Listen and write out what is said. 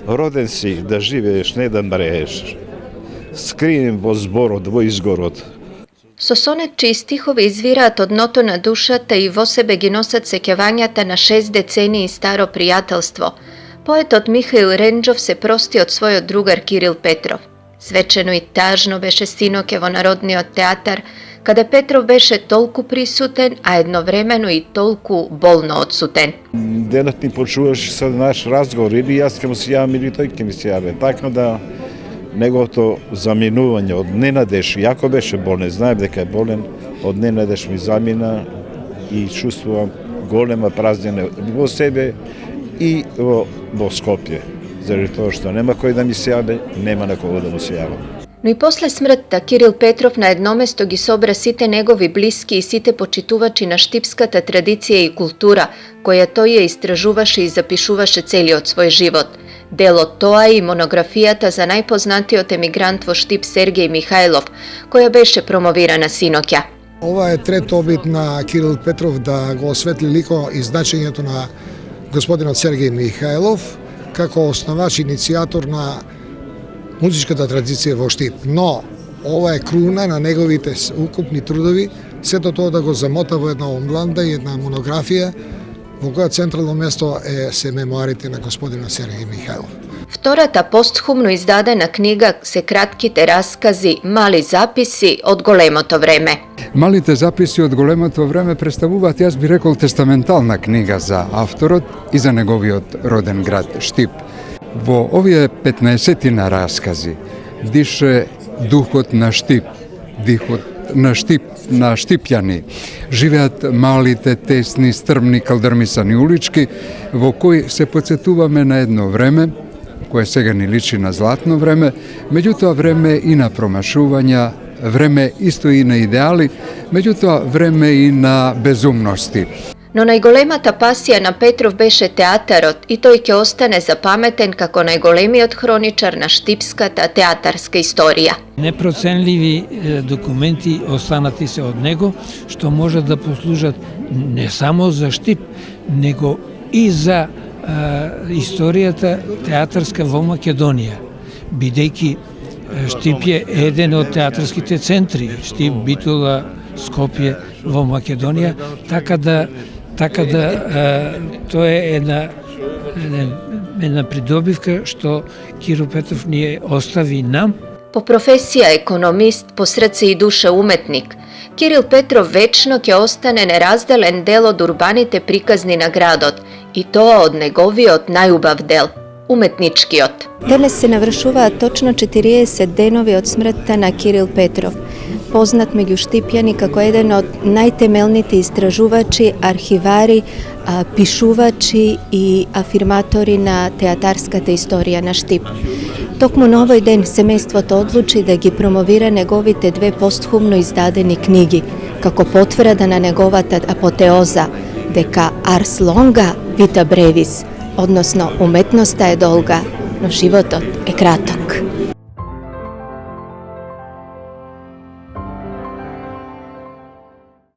Роден си да живееш, не да мрееш. Скриjem bo zbor od izgorod. Сосонет чии стихови извираат од ното на душата и во себе ги носат сеќавањата на 6 децении старо пријателство, поетот Михаил Ренџов се прости од својот другар Кирил Петров. Свечено и тажно беше синоќе во Народниот театар, каде Петров беше толку присутен, а едновремено и толку болно одсутен. Денот ни почуваш со наш разговор, или јас ќе му се јавам, или тој ќе ми се јави. Така да неговото заминување од ненадеж, јако беше болен, знаем дека е болен, од ненадеж ми замина и чувствувам голема празнина во себе и во Скопје. Заради тоа што нема кој да ми се јави, нема на кого да му се јавам. Но и после смртта Кирил Петров на едно место ги собра сите негови блиски и сите почитувачи на штипската традиција и култура, која тој ја истражуваше и запишуваше целиот свој живот. Дел од тоа и монографијата за најпознатиот емигрант во Штип Сергеј Михајлов, која беше промовирана синоќа. Ова е трет обид на Кирил Петров да го осветли лико и значењето на господинот Сергеј Михајлов како основач, иницијатор на музичката традиција во Штип. Но ова е круна на неговите укупни трудови, сето тоа да го замота во една омбланда и една монографија во која централно место се мемуарите на господинот Сергеј Михајлов. Втората постхумно издадена книга се кратките раскази Мали записи од големото време. Малите записи од големото време представуваат, јас би рекол, тестаментална книга за авторот и за неговиот роден град Штип. Во овие 15-тина раскази дише духот на Штип, духот на штипјани. Живеат малите, тесни, стрмни, калдрмисани улички, во кои се подсетуваме на едно време, кое сега ни личи на златно време, меѓутоа време и на промашувања, време исто и на идеали, меѓутоа време и на безумности. Но најголемата пасија на Петров беше театарот и тој ќе остане запаметен како најголемиот хроничар на штипската театарска историја. Непроценливи документи останати се од него, што може да послужат не само за Штип, него и за историјата театарска во Македонија, бидејќи Штип е еден од театарските центри, Штип, Битола, Скопје во Македонија, така да тоа е една придобивка што Киро Петров ни остави нам. По професија економист, по срце и душа уметник, Кирил Петров вечно ќе остане неразделен дел од урбаните приказни на градот, и тоа од неговиот најубав дел, уметничкиот. Денес се навршуваат точно 40 денови од смртта на Кирил Петров, познат меѓу штипјани како еден од најтемелните истражувачи, архивари, пишувачи и афирматори на театарската историја на Штип. Токму на овој ден семејството одлучи да ги промовира неговите 2 постхумно издадени книги, како потврда на неговата апотеоза, дека Арс longa vita brevis, односно уметноста е долга, но животот е краток.